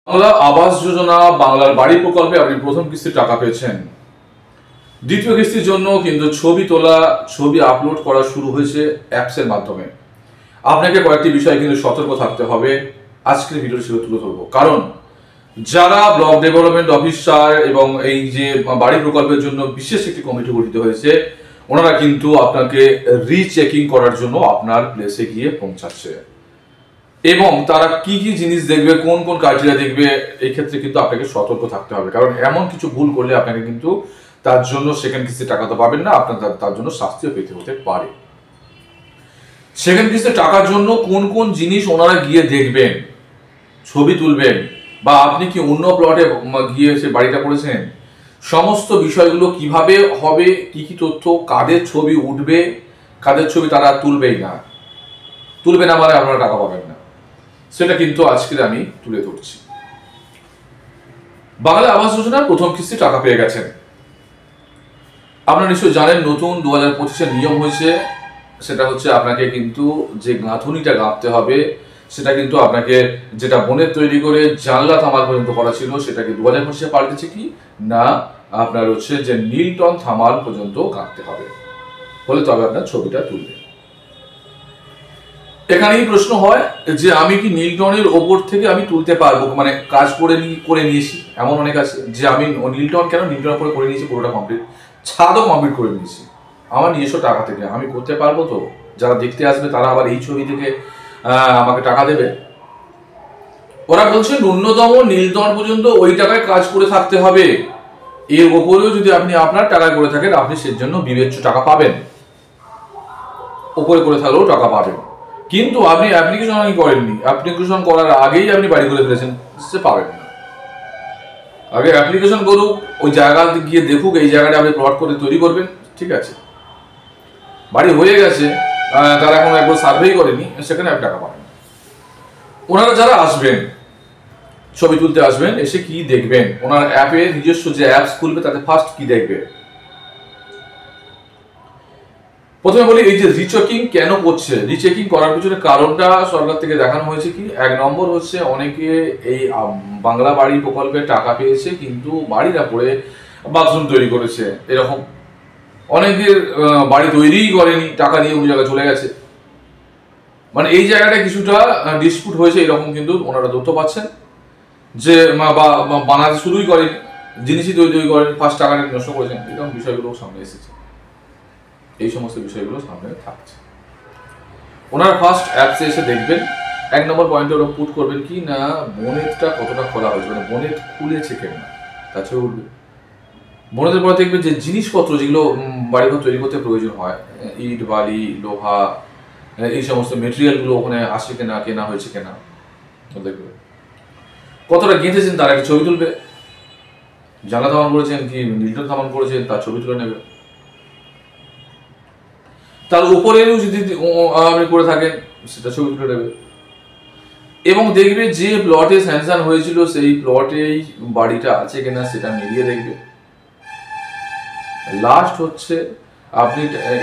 বাংলা আবাস যোজনা বাংলার বাড়ি প্রকল্পে আপনি প্রথম কিস্তির টাকা পেয়েছেন। দ্বিতীয় কিস্তির জন্য কিন্তু ছবি তোলা, ছবি আপলোড করা শুরু হয়েছে অ্যাপসের মাধ্যমে। আপনাকে কয়েকটি বিষয় কিন্তু সতর্ক থাকতে হবে। আজকের ভিডিও ছিল তুলে ধরবো, কারণ যারা ব্লক ডেভেলপমেন্ট অফিসার এবং এই যে বাড়ি প্রকল্পের জন্য বিশেষ একটি কমিটি গঠিত হয়েছে, ওনারা কিন্তু আপনাকে রিচেকিং করার জন্য আপনার প্লেসে গিয়ে পৌঁছাচ্ছে এবং তারা কি কি জিনিস দেখবে, কোন কোন ক্রাইটেরিয়া দেখবে, এই ক্ষেত্রে কিন্তু আপনাকে সতর্ক থাকতে হবে। কারণ এমন কিছু ভুল করলে আপনাকে কিন্তু তার জন্য সেকেন্ড কিস্তির টাকা তো পাবেন না, আপনার তার জন্য শাস্তিও পেতে হতে পারে। সেকেন্ড কিস্তির টাকার জন্য কোন কোন জিনিস ওনারা গিয়ে দেখবেন, ছবি তুলবেন, বা আপনি কি অন্য প্লটে গিয়ে সে বাড়িটা করেছেন, সমস্ত বিষয়গুলো কিভাবে হবে, কি কি তথ্য, কাদের ছবি উঠবে, কাদের ছবি তারা তুলবেই না, তুলবে না মানে আপনারা টাকা পাবেন না, সেটা কিন্তু আজকে আমি তুলে ধরছি। বাংলা আবাস যোজনার প্রথম কিস্তি টাকা পেয়ে গেছেন। আপনারা নিশ্চয়ই জানেন, নতুন 2025-এর নিয়ম হয়েছে। সেটা হচ্ছে আপনাকে কিন্তু যে গাঁথুনিটা গাঁথতে হবে, সেটা কিন্তু আপনাকে যেটা বনের তৈরি করে জানলা থামাল পর্যন্ত করা ছিল, সেটাকে 2025-এ পাল্টেছে কি না, আপনার হচ্ছে যে নীলটন থামাল পর্যন্ত গাঁথতে হবে, হলে তবে আপনার ছবিটা তুলবে। এখানেই প্রশ্ন হয় যে আমি কি নীলটনের ওপর থেকে আমি তুলতে পারবো, মানে কাজ করে নিয়েছি, এমন অনেক আছে যে আমি নীলটন কেন, নীলটন করে নিয়েছি পুরোটা কমপ্লিট, ছাদও কমপ্লিট করে নিয়েছি, আমার নিজস্ব টাকা থেকে আমি করতে পারবো তো? যারা দেখতে আসবে তারা আবার এই ছবি থেকে আমাকে টাকা দেবে? ওরা বলছে ন্যূনতম নীলটন পর্যন্ত ওই টাকায় কাজ করে থাকতে হবে, এর ওপরেও যদি আপনি আপনার টাকায় করে থাকেন আপনি সের জন্য বিবেচ্য টাকা পাবেন, ওপরে করে থাকলেও টাকা পাবেন। কিন্তু আপনি অ্যাপ্লিকেশন করেননি, অ্যাপ্লিকেশন করার আগেই আপনি বাড়ি করে ফেলেছেন, সে পাবেন না। আগে অ্যাপ্লিকেশন করুক, ওই জায়গা গিয়ে দেখুক এই জায়গাটা আপনি প্লট করে তৈরি করবেন, ঠিক আছে। বাড়ি হয়ে গেছে, তারা এখন একবার সার্ভেই করেনি, সেখানে আপনি টাকা পাবেন। ওনারা যারা আসবেন, ছবি তুলতে আসবেন, এসে কি দেখবেন, ওনার অ্যাপে নিজস্ব যে অ্যাপস খুলবে তাতে ফার্স্ট কি দেখবে। প্রথমে বলি, এই যে রিচেকিং কেন করছে, রিচেকিং করার পিছনে কারণটা সরকার থেকে দেখানো হয়েছে কি, এক নম্বর হচ্ছে অনেকে এই বাংলা বাড়ি প্রকল্পে টাকা পেয়েছে কিন্তু বাড়ি না করে বাথরুম তৈরি করেছে, এরকম অনেকের বাড়ি তৈরিই করেনি, টাকা নিয়ে ওই জায়গায় চলে গেছে, মানে এই জায়গাটা কিছুটা ডিসপিউট হয়েছে, এরকম কিন্তু ওনারা তথ্য পাচ্ছেন যে বানাতে শুরুই করেনি, জিনিসই তৈরি করেনি, ফার্স্ট টাকা নষ্ট করেছেন, এরকম বিষয়গুলো সামনে এসেছে। এই সমস্ত বিষয়গুলো সামনে থাকছে। ওনারা ফার্স্ট অ্যাপসে এসে দেখবেন, এক নম্বর পয়েন্টে ওরা পুট করবেন কি না, বোনেটটা কতটা খোলা হয়েছে, মানে বোনেট খুলেছে কেনা, তার ছবি উঠবে। বোনেটের পরে দেখবে যে জিনিসপত্র যেগুলো বাড়িঘর তৈরি করতে প্রয়োজন হয়, ইট, বালি, লোহা, এই সমস্ত মেটেরিয়ালগুলো ওখানে আসছে কেনা, কেনা হয়েছে কেনা দেখবে। কতটা গেঁথেছেন তার একটা ছবি তুলবে, জানলা থামান করেছেন কি নীলটন থামান করেছেন তার ছবি তুলে নেবে। তার উপরেও যদি আপনি করে থাকেন সেটা ছবি তুলে নেবে, এবং দেখবে যে প্লটে স্যাংশন হয়েছিল সেই প্লটেই বাড়িটা আছে কিনা সেটা মিলিয়ে দেখবে। লাস্ট হচ্ছে আপনি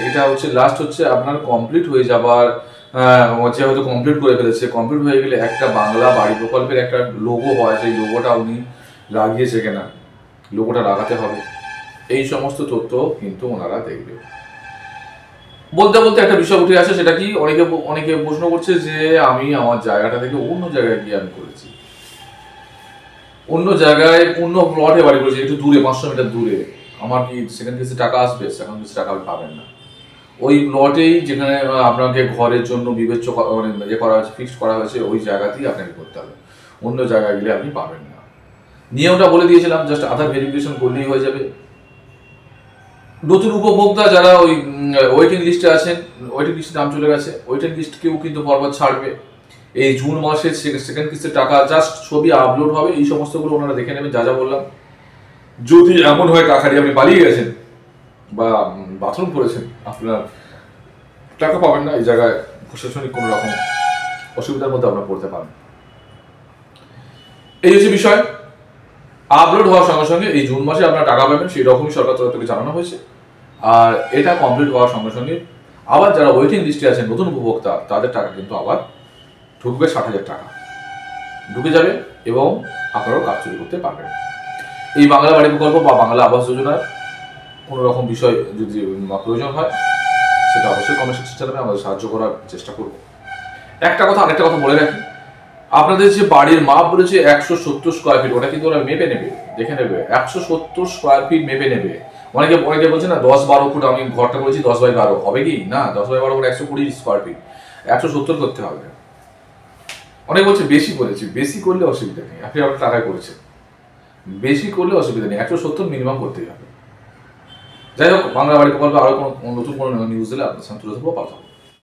এটা হচ্ছে লাস্ট হচ্ছে আপনার কমপ্লিট হয়ে যাবার, যে হয়তো কমপ্লিট করে ফেলেছে, কমপ্লিট হয়ে গেলে একটা বাংলা বাড়ি প্রকল্পের একটা লোগো হয়, সেই লোগোটা উনি লাগিয়েছে কিনা, লোগোটা লাগাতে হবে। এই সমস্ত তথ্য কিন্তু ওনারা দেখবে। বলতে বলতে একটা বিষয় উঠে আসে, সেটা কি, অনেকে প্রশ্ন করছে যে আমি আমার জায়গাটা থেকে অন্য জায়গায় গিয়ে আমি করেছি, অন্য জায়গায় অন্য প্লটে বাড়ি করেছি, একটু দূরে, 500 মিটার দূরে, আমার কি সেখানে কিছু টাকা আসবে? সেখানে কিছু টাকা আপনি পাবেন না। ওই প্লটেই যেখানে আপনাকে ঘরের জন্য বিবেচ্য মানে ইয়ে করা হয়েছে, ফিক্সড করা হয়েছে, ওই জায়গাতেই আপনাকে করতে হবে, অন্য জায়গায় গেলে আপনি পাবেন না। নিয়মটা বলে দিয়েছিলাম, জাস্ট আধার ভেরিফিকেশন করলেই হয়ে যাবে। নতুন উপভোক্তা যারা ওই ওয়েটিং লিস্টে আছেন, ওয়েটিং লিস্টে নাম চলে গেছে, ওয়েটিং লিস্টকেও কিন্তু পরপর ছাড়বে। এই জুন মাসে সেকেন্ড কিস্তির টাকা জাস্ট ছবি আপলোড হবে, এই সমস্তগুলো ওনারা দেখে নেবেন, যা যা বললাম। যদি এমন হয় টাকাটি আপনি পালিয়ে গেছেন বা বাথরুম করেছেন, আপনার টাকা পাবেন না, এই জায়গায় প্রশাসনিক কোনো রকম অসুবিধার মধ্যে আপনার পড়তে পারেন। এই হচ্ছে বিষয়। আপলোড হওয়ার সঙ্গে সঙ্গে এই জুন মাসে আপনার টাকা পাবেন, সেই রকমই সরকার তরফ থেকে জানানো হয়েছে। আর এটা কমপ্লিট হওয়ার সঙ্গে সঙ্গে আবার যারা ওয়েটিং লিস্টে আছেন নতুন উপভোক্তা, তাদের টাকা কিন্তু আবার ঢুকবে 60,000 টাকা। ঢুকে যাবে এবং আপনারাও কাজ শুরু করতে পারবেন। এই বাংলা বাড়ি প্রকল্প বা বাংলা আবাস যোজনার কোনো রকম বিষয় যদি প্রয়োজন হয় সেটা অবশ্যই কমেন্ট সেকশনে জানাবেন, আমাদের সাহায্য করার চেষ্টা করব। আরেকটা কথা বলে রাখি, আপনাদের যে বাড়ির মাপ বলেছে 170 স্কোয়ার ফিট, ওটা কিন্তু ওরা মেপে নেবে, দেখে নেবে 170 স্কোয়ার ফিট মেপে নেবে। অনেকে বলছে না 10-12 ফুট, আমি ঘরটা বলেছি 10x12 হবে কি না, 10x12 করে 120 স্কোয়ার ফিট, 170 করতে হবে। অনেকে বলছে বেশি করেছি, বেশি করলে অসুবিধা নেই, আপনি আপনার টাকায় করেছেন, বেশি করলে অসুবিধা নেই, 170 মিনিমাম করতেই হবে। যাই হোক, বাংলা বাড়ি প্রকল্পে আরো কোনো নতুন কোনো নিউজ দিলে আপনার সাথে তুলে ধরবো, পাঠাবো।